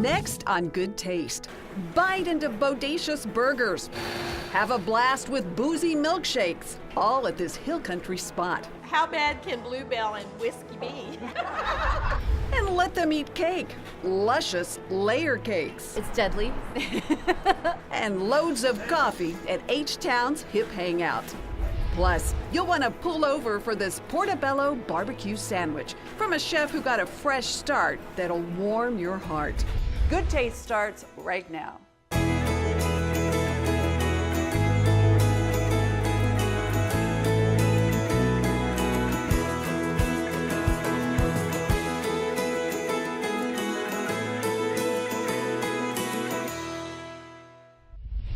Next on Good Taste, bite into bodacious burgers. Have a blast with boozy milkshakes, all at this hill country spot. How bad can Bluebell and Whiskey be? And let them eat cake, luscious layer cakes. It's deadly. And loads of coffee at H-Town's hip hangout. Plus, you'll want to pull over for this portobello barbecue sandwich from a chef who got a fresh start that'll warm your heart. Good Taste starts right now.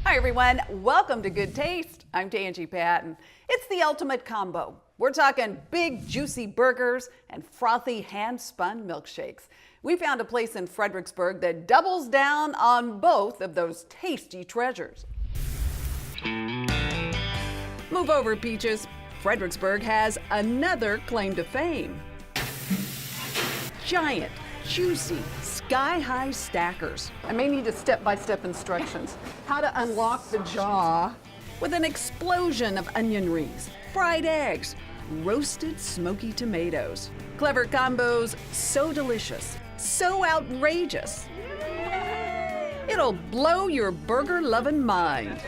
Hi everyone, welcome to Good Taste. I'm Tanji Patton. It's the ultimate combo. We're talking big juicy burgers and frothy hand-spun milkshakes. We found a place in Fredericksburg that doubles down on both of those tasty treasures. Move over, Peaches. Fredericksburg has another claim to fame. Giant, juicy, sky-high stackers. I may need a step-by-step instructions. How to unlock the jaw with an explosion of onion rings, fried eggs, roasted smoky tomatoes. Clever combos, so delicious, so outrageous. It'll blow your burger-loving mind.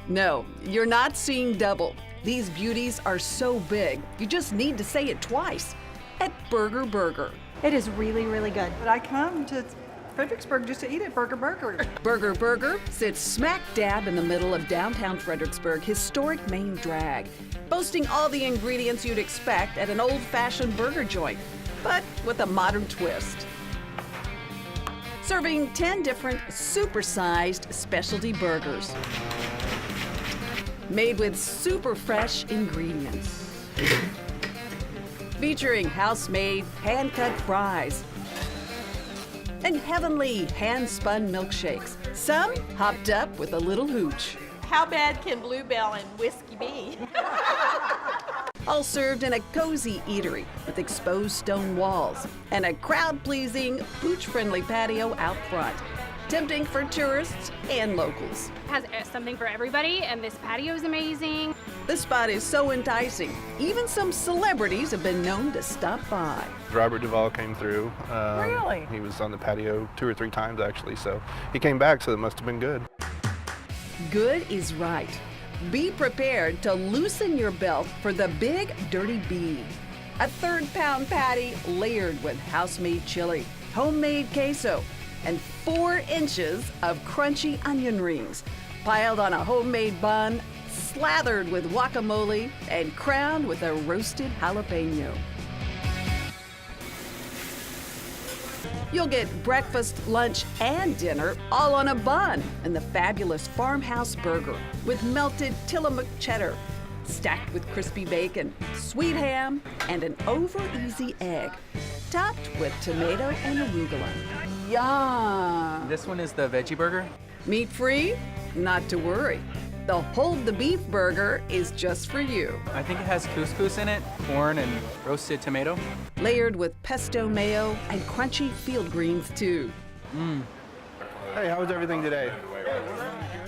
No, you're not seeing double. These beauties are so big, you just need to say it twice. At Burger Burger. It is really, really good. But I come to Fredericksburg just to eat at Burger Burger. Burger Burger sits smack dab in the middle of downtown Fredericksburg historic main drag, boasting all the ingredients you'd expect at an old-fashioned burger joint, but with a modern twist. Serving 10 different super-sized specialty burgers, made with super fresh ingredients. Featuring house-made, hand-cut fries and heavenly hand-spun milkshakes, some hopped up with a little hooch. How bad can Bluebell and Whiskey be? All served in a cozy eatery with exposed stone walls and a crowd-pleasing, pooch-friendly patio out front, tempting for tourists and locals. It has something for everybody, and this patio is amazing. This spot is so enticing, even some celebrities have been known to stop by. Robert Duvall came through. Really? He was on the patio 2 or 3 times actually, so he came back, so it must have been good. Good is right. Be prepared to loosen your belt for the big dirty B. A 3rd-pound patty layered with house-made chili, homemade queso, and 4 inches of crunchy onion rings, piled on a homemade bun, slathered with guacamole, and crowned with a roasted jalapeno. You'll get breakfast, lunch, and dinner all on a bun in the fabulous Farmhouse Burger with melted Tillamook cheddar, stacked with crispy bacon, sweet ham, and an over-easy egg, topped with tomato and arugula. Yum! This one is the veggie burger. Meat-free? Not to worry. The Hold the Beef Burger is just for you. I think it has couscous in it, corn, and roasted tomato. Layered with pesto mayo and crunchy field greens, too. Hey, how was everything today?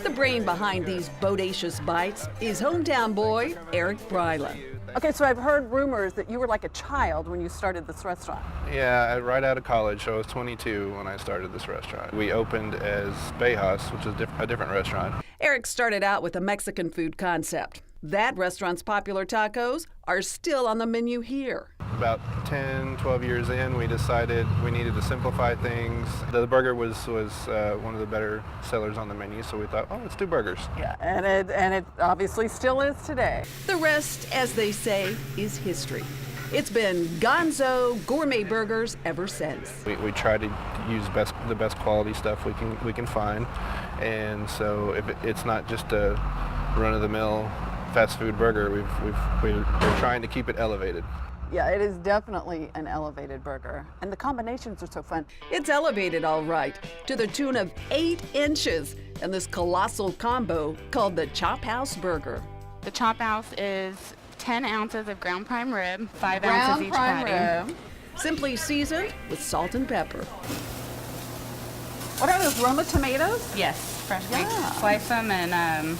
The brain behind these bodacious bites is hometown boy Eric Bryla. Okay, so I've heard rumors that you were like a child when you started this restaurant. Yeah, right out of college, so I was 22 when I started this restaurant. We opened as Bayhouse, which is a different restaurant. Eric started out with a Mexican food concept. That restaurant's popular tacos are still on the menu here. About 10, 12 years in, we decided we needed to simplify things. The burger was one of the better sellers on the menu, so we thought, oh, let's do burgers. Yeah, and it obviously still is today. The rest, as they say, is history. It's been gonzo gourmet burgers ever since. We try to use the best quality stuff we can find, and so if it's not just a run-of-the-mill fast food burger, we're trying to keep it elevated. Yeah, it is definitely an elevated burger, and the combinations are so fun. It's elevated all right, to the tune of 8 inches in this colossal combo called the Chop House Burger. The Chop House is 10 ounces of ground prime rib, 5 ounces each patty. Rib, simply seasoned with salt and pepper. What are those, Roma tomatoes? Yes, fresh baked. Yeah. Slice them and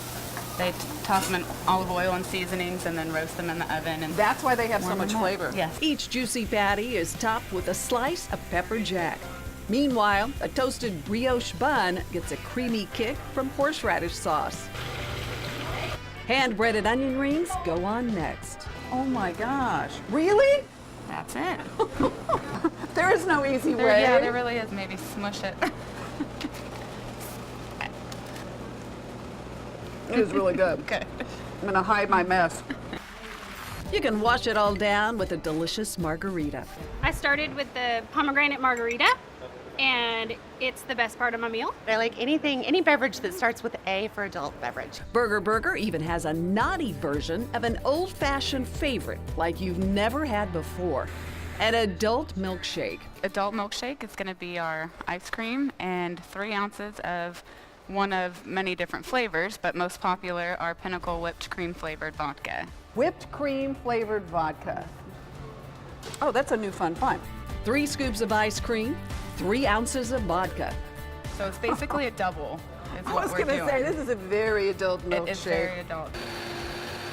they toss them in olive oil and seasonings and then roast them in the oven. And That's why they have so warm much them up. flavor. Yes. Each juicy patty is topped with a slice of pepper jack. Meanwhile, a toasted brioche bun gets a creamy kick from horseradish sauce. Hand-breaded onion rings go on next. Oh my gosh. Really? That's it. There is no easy way. Yeah, there really is. Maybe smush it. It is really good. Okay. I'm gonna hide my mess. You can wash it all down with a delicious margarita. I started with the pomegranate margarita, and it's the best part of my meal. I like any beverage that starts with A for adult beverage. Burger even has a naughty version of an old-fashioned favorite like you've never had before, an adult milkshake. Adult milkshake is going to be our ice cream and 3 ounces of one of many different flavors, but most popular are Pinnacle whipped cream flavored vodka. Whipped cream flavored vodka. Oh, that's a new fun find. 3 scoops of ice cream, 3 ounces of vodka. So it's basically a double is I what was we're gonna doing. say, this is a very adult It is very milkshake. adult.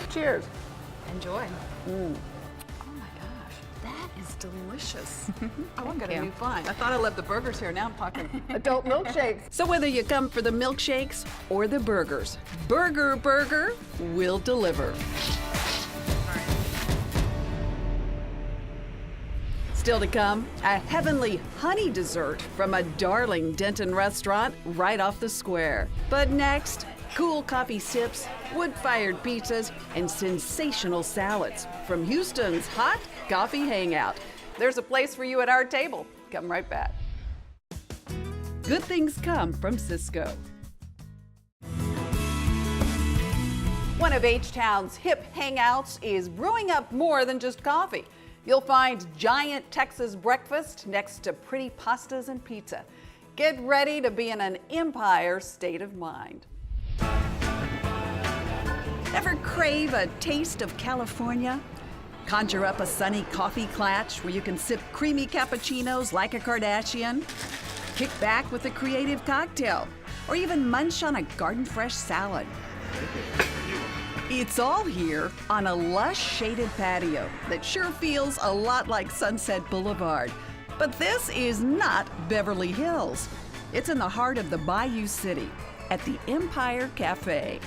Cheers. Enjoy. Oh my gosh, that is delicious. Oh, I'm gonna you. new find. I thought I loved the burgers here. Now I'm talking adult milkshakes. So whether you come for the milkshakes or the burgers, Burger will deliver. Still to come, a heavenly honey dessert from a darling Denton restaurant right off the square. But next, cool coffee sips, wood-fired pizzas, and sensational salads from Houston's Hot Coffee Hangout. There's a place for you at our table. Come right back. Good things come from Cisco. One of H-Town's hip hangouts is brewing up more than just coffee. You'll find giant Texas breakfast next to pretty pastas and pizza. Get ready to be in an Empire state of mind. Ever crave a taste of California? Conjure up a sunny coffee clatch where you can sip creamy cappuccinos like a Kardashian? Kick back with a creative cocktail, or even munch on a garden-fresh salad. It's all here on a lush shaded patio that sure feels a lot like Sunset Boulevard. But this is not Beverly Hills. It's in the heart of the Bayou City at the Empire Cafe.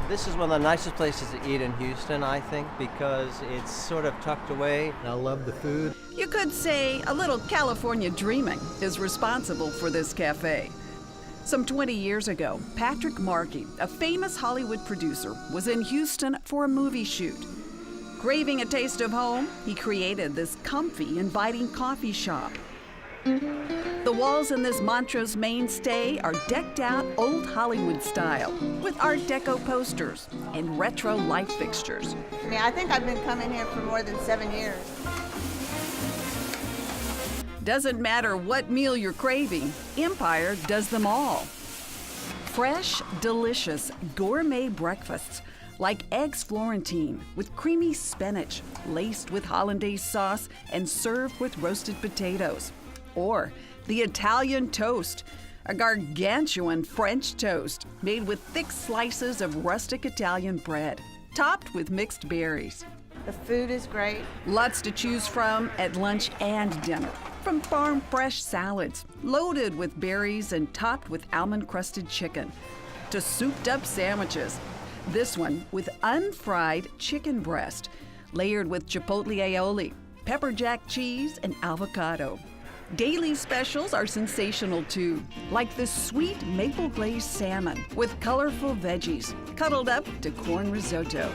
This is one of the nicest places to eat in Houston, I think, because it's sort of tucked away. I love the food. You could say a little California dreaming is responsible for this cafe. Some 20 years ago, Patrick Markey, a famous Hollywood producer, was in Houston for a movie shoot. Craving a taste of home, he created this comfy, inviting coffee shop. The walls in this Montrose mainstay are decked out old Hollywood style with Art Deco posters and retro light fixtures. I think I've been coming here for more than 7 years. Doesn't matter what meal you're craving, Empire does them all. Fresh, delicious gourmet breakfasts like eggs Florentine with creamy spinach laced with hollandaise sauce and served with roasted potatoes. Or the Italian toast, a gargantuan French toast made with thick slices of rustic Italian bread, topped with mixed berries. The food is great. Lots to choose from at lunch and dinner. From farm fresh salads, loaded with berries and topped with almond-crusted chicken, to souped-up sandwiches. This one with unfried chicken breast, layered with chipotle aioli, pepper jack cheese, and avocado. Daily specials are sensational too, like this sweet maple glazed salmon with colorful veggies, cuddled up to corn risotto.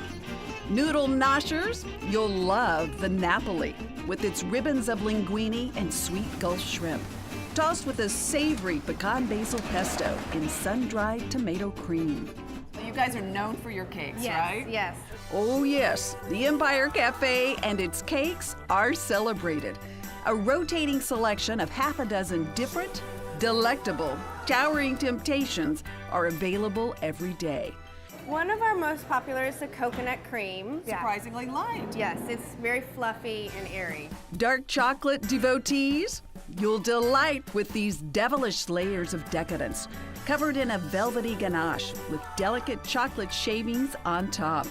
Noodle noshers, you'll love the Napoli with its ribbons of linguine and sweet Gulf shrimp, tossed with a savory pecan basil pesto and sun-dried tomato cream. You guys are known for your cakes, right? Yes. Oh yes, the Empire Cafe and its cakes are celebrated. A rotating selection of half a dozen different, delectable, towering temptations are available every day. One of our most popular is the coconut cream. Surprisingly light. Yes, it's very fluffy and airy. Dark chocolate devotees? You'll delight with these devilish layers of decadence, covered in a velvety ganache with delicate chocolate shavings on top.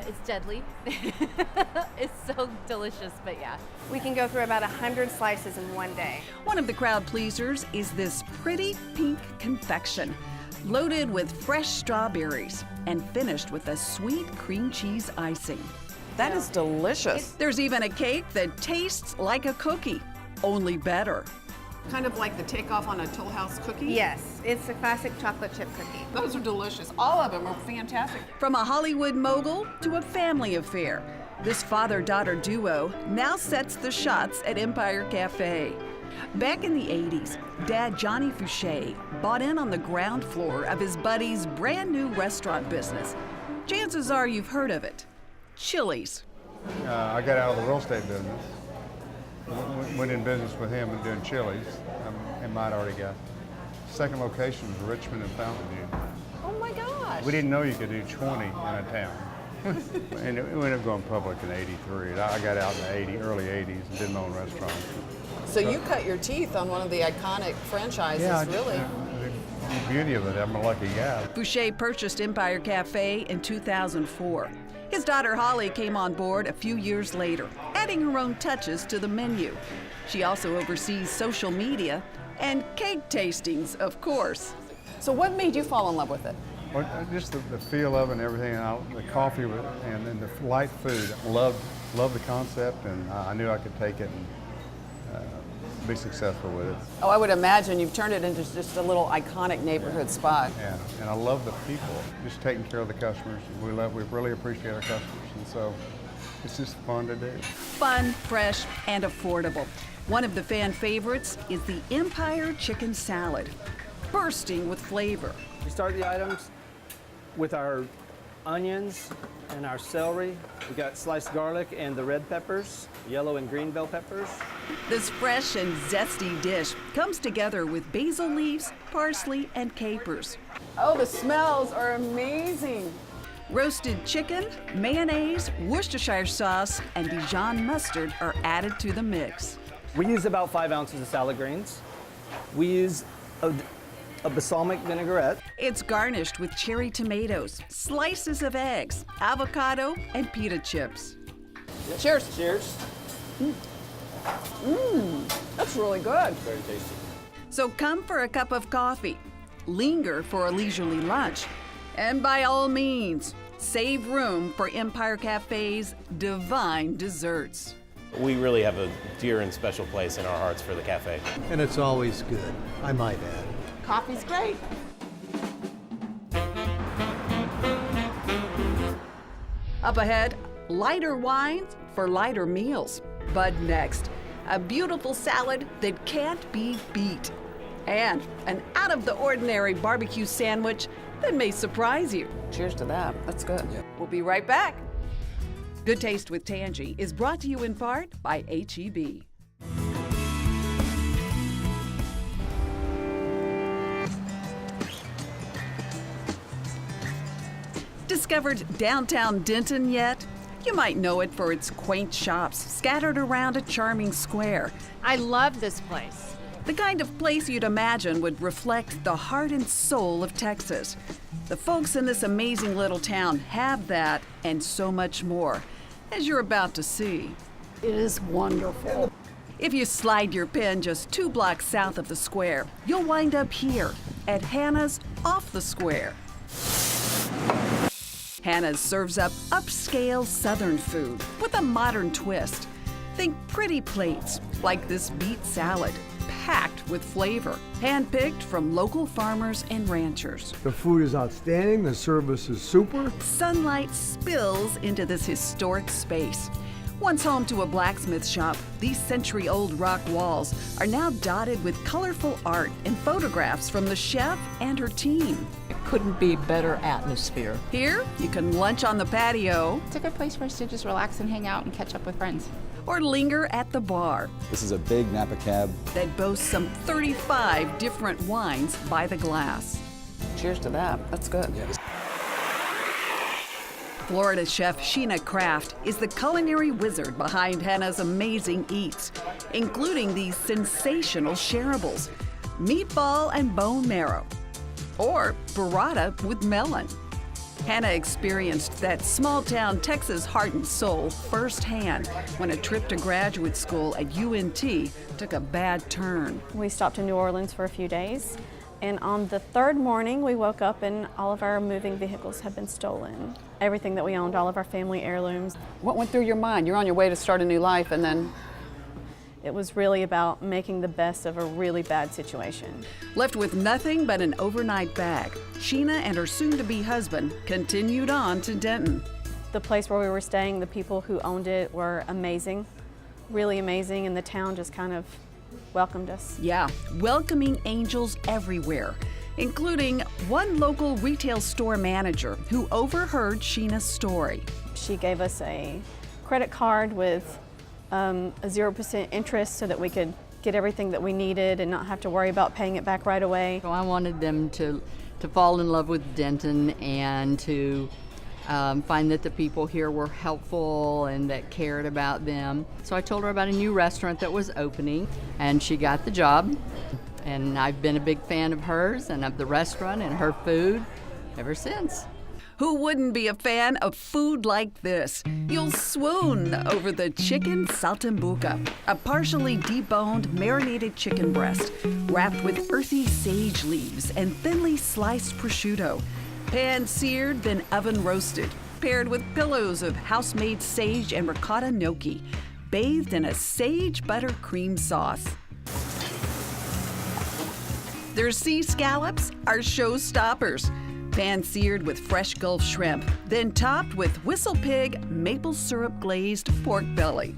It's deadly. It's so delicious, but yeah. We can go through about 100 slices in one day. One of the crowd pleasers is this pretty pink confection, loaded with fresh strawberries and finished with a sweet cream cheese icing. That is delicious. There's even a cake that tastes like a cookie, only better. Kind of like the takeoff on a Toll House cookie? Yes, it's a classic chocolate chip cookie. Those are delicious. All of them are fantastic. From a Hollywood mogul to a family affair, this father-daughter duo now sets the shots at Empire Cafe. Back in the 80s, Dad Johnny Fouché bought in on the ground floor of his buddy's brand new restaurant business. Chances are you've heard of it. Chili's. I got out of the real estate business. Went in business with him and doing Chili's. And might already got. Second location was Richmond and Fountain View. Oh my gosh. We didn't know you could do 20 in a town. And we ended up going public in '83. I got out in the early '80s and did my own restaurant. So you cut your teeth on one of the iconic franchises, really. The beauty of it, I'm a lucky guy. Fouché purchased Empire Cafe in 2004. His daughter Holly came on board a few years later, adding her own touches to the menu. She also oversees social media and cake tastings, of course. So what made you fall in love with it? Well, just the feel of it and everything, the coffee and then the light food. Loved the concept, and I knew I could take it and be successful with it. Oh, I would imagine you've turned it into just a little iconic neighborhood spot. Yeah, and I love the people, just taking care of the customers. We really appreciate our customers, and so it's just fun to do. Fun, fresh, and affordable. One of the fan favorites is the Empire Chicken Salad, bursting with flavor. We start the items with our onions and our celery. We got sliced garlic and the red peppers, yellow and green bell peppers. This fresh and zesty dish comes together with basil leaves, parsley, and capers. Oh, the smells are amazing. Roasted chicken, mayonnaise, Worcestershire sauce, and Dijon mustard are added to the mix. We use about 5 ounces of salad greens. We use a balsamic vinaigrette. It's garnished with cherry tomatoes, slices of eggs, avocado, and pita chips. Yep. Cheers. Cheers. That's really good. Very tasty. So come for a cup of coffee, linger for a leisurely lunch, and by all means, save room for Empire Cafe's divine desserts. We really have a dear and special place in our hearts for the cafe. And it's always good, I might add. Coffee's great. Up ahead, lighter wines for lighter meals. But next, a beautiful salad that can't be beat. And an out-of-the-ordinary barbecue sandwich that may surprise you. Cheers to that. That's good. Yeah. We'll be right back. Good Taste with Tanji is brought to you in part by H-E-B. Discovered downtown Denton yet? You might know it for its quaint shops scattered around a charming square. I love this place. The kind of place you'd imagine would reflect the heart and soul of Texas. The folks in this amazing little town have that and so much more, as you're about to see. It is wonderful. If you slide your pen just 2 blocks south of the square, you'll wind up here at Hannah's Off the Square. Hannah's serves up upscale Southern food with a modern twist. Think pretty plates like this beet salad, packed with flavor, handpicked from local farmers and ranchers. The food is outstanding, the service is super. Sunlight spills into this historic space. Once home to a blacksmith shop, these century-old rock walls are now dotted with colorful art and photographs from the chef and her team. It couldn't be better atmosphere. Here, you can lunch on the patio. It's a good place for us to just relax and hang out and catch up with friends. Or linger at the bar. This is a big Napa cab that boasts some 35 different wines by the glass. Cheers to that. That's good. Yeah. Florida chef Sheena Kraft is the culinary wizard behind Hannah's amazing eats, including these sensational shareables, meatball and bone marrow, or burrata with melon. Hannah experienced that small-town Texas heart and soul firsthand when a trip to graduate school at UNT took a bad turn. We stopped in New Orleans for a few days, and on the third morning we woke up and all of our moving vehicles had been stolen. Everything that we owned, all of our family heirlooms. What went through your mind? You're on your way to start a new life, and then... It was really about making the best of a really bad situation. Left with nothing but an overnight bag, Sheena and her soon-to-be husband continued on to Denton. The place where we were staying, the people who owned it were amazing, really amazing, and the town just kind of welcomed us. Yeah, welcoming angels everywhere, including one local retail store manager who overheard Sheena's story. She gave us a credit card with a 0% interest so that we could get everything that we needed and not have to worry about paying it back right away. So I wanted them to fall in love with Denton and to find that the people here were helpful and that cared about them. So I told her about a new restaurant that was opening, and she got the job. And I've been a big fan of hers and of the restaurant and her food ever since. Who wouldn't be a fan of food like this? You'll swoon over the chicken saltimbocca, a partially deboned, marinated chicken breast wrapped with earthy sage leaves and thinly sliced prosciutto, pan-seared then oven-roasted, paired with pillows of house-made sage and ricotta gnocchi, bathed in a sage butter cream sauce. Their sea scallops are showstoppers. Pan-seared with fresh Gulf shrimp, then topped with whistle pig maple syrup glazed pork belly.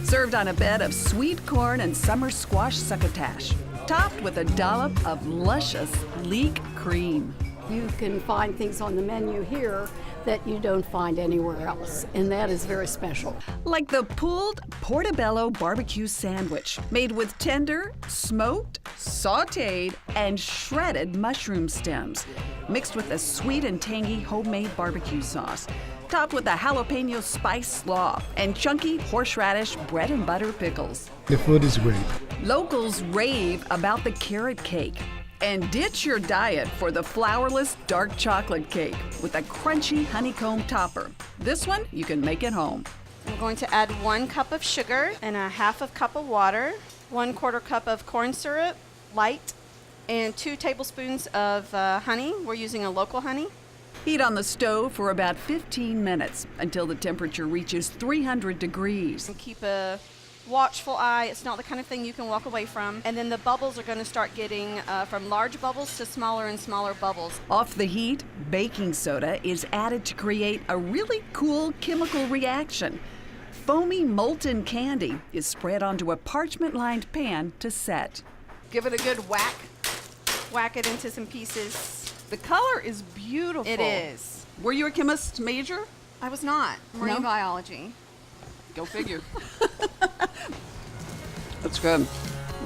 Served on a bed of sweet corn and summer squash succotash, topped with a dollop of luscious leek cream. You can find things on the menu here that you don't find anywhere else, and that is very special. Like the pulled portobello barbecue sandwich, made with tender, smoked, sautéed, and shredded mushroom stems, mixed with a sweet and tangy homemade barbecue sauce, topped with a jalapeno spice slaw and chunky horseradish bread and butter pickles. The food is great. Locals rave about the carrot cake. And ditch your diet for the flourless dark chocolate cake with a crunchy honeycomb topper. This one you can make at home. I'm going to add 1 cup of sugar and a 1/2 cup of water, 1/4 cup of corn syrup, light, and 2 tablespoons of honey. We're using a local honey. Heat on the stove for about 15 minutes until the temperature reaches 300 degrees. And keep a watchful eye. It's not the kind of thing you can walk away from. And then the bubbles are going to start getting from large bubbles to smaller and smaller bubbles. Off the heat, baking soda is added to create a really cool chemical reaction. Foamy molten candy is spread onto a parchment-lined pan to set. Give it a good whack. Whack it into some pieces. The color is beautiful. It is. Were you a chemist major? I was not. Marine biology. Go figure. That's good.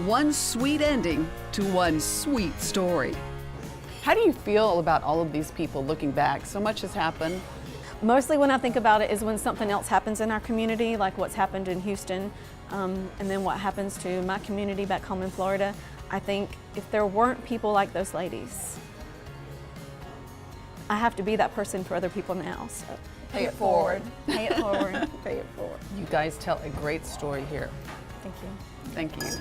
One sweet ending to one sweet story. How do you feel about all of these people looking back? So much has happened. Mostly when I think about it is when something else happens in our community, like what's happened in Houston, and then what happens to my community back home in Florida. I think if there weren't people like those ladies, I have to be that person for other people now. So Pay it forward. Pay it forward. Pay it forward. You guys tell a great story here. Thank you. Thank you.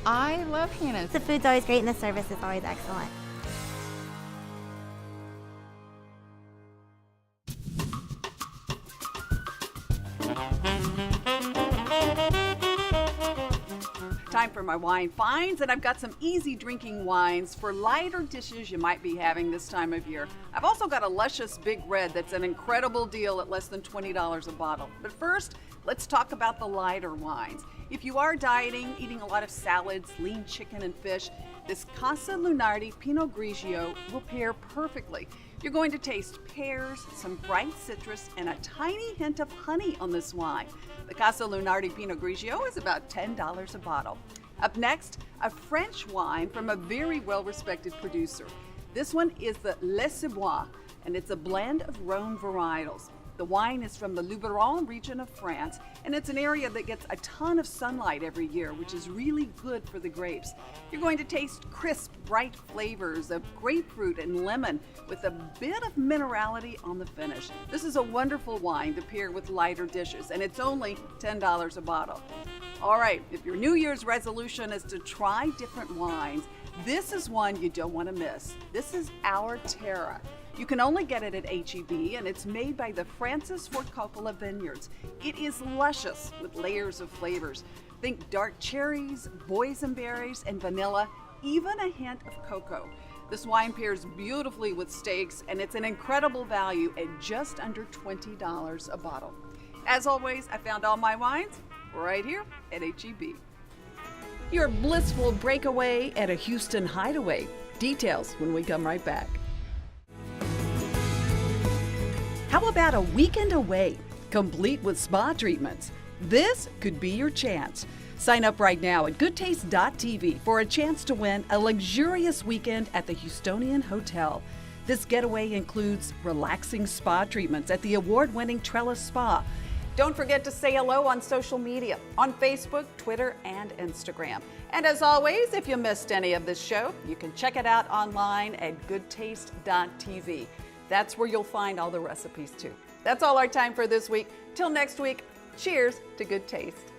I love Hannah's. The food's always great and the service is always excellent. Time for my wine finds, and I've got some easy drinking wines for lighter dishes you might be having this time of year. I've also got a luscious Big Red that's an incredible deal at less than $20 a bottle. But first, let's talk about the lighter wines. If you are dieting, eating a lot of salads, lean chicken and fish, this Casa Lunardi Pinot Grigio will pair perfectly. You're going to taste pears, some bright citrus, and a tiny hint of honey on this wine. The Casa Lunardi Pinot Grigio is about $10 a bottle. Up next, a French wine from a very well-respected producer. This one is the Les Savoie, and it's a blend of Rhone varietals. The wine is from the Luberon region of France, and it's an area that gets a ton of sunlight every year, which is really good for the grapes. You're going to taste crisp, bright flavors of grapefruit and lemon with a bit of minerality on the finish. This is a wonderful wine to pair with lighter dishes, and it's only $10 a bottle. All right, if your New Year's resolution is to try different wines, this is one you don't want to miss. This is Our Terra. You can only get it at H-E-B, and it's made by the Francis Ford Coppola Vineyards. It is luscious with layers of flavors. Think dark cherries, boysenberries, and vanilla, even a hint of cocoa. This wine pairs beautifully with steaks, and it's an incredible value at just under $20 a bottle. As always, I found all my wines right here at H-E-B. Your blissful breakaway at a Houston hideaway. Details when we come right back. How about a weekend away, complete with spa treatments? This could be your chance. Sign up right now at Goodtaste.tv for a chance to win a luxurious weekend at the Houstonian Hotel. This getaway includes relaxing spa treatments at the award-winning Trellis Spa. Don't forget to say hello on social media, on Facebook, Twitter, and Instagram. And as always, if you missed any of this show, you can check it out online at Goodtaste.tv. That's where you'll find all the recipes too. That's all our time for this week. Till next week, cheers to good taste.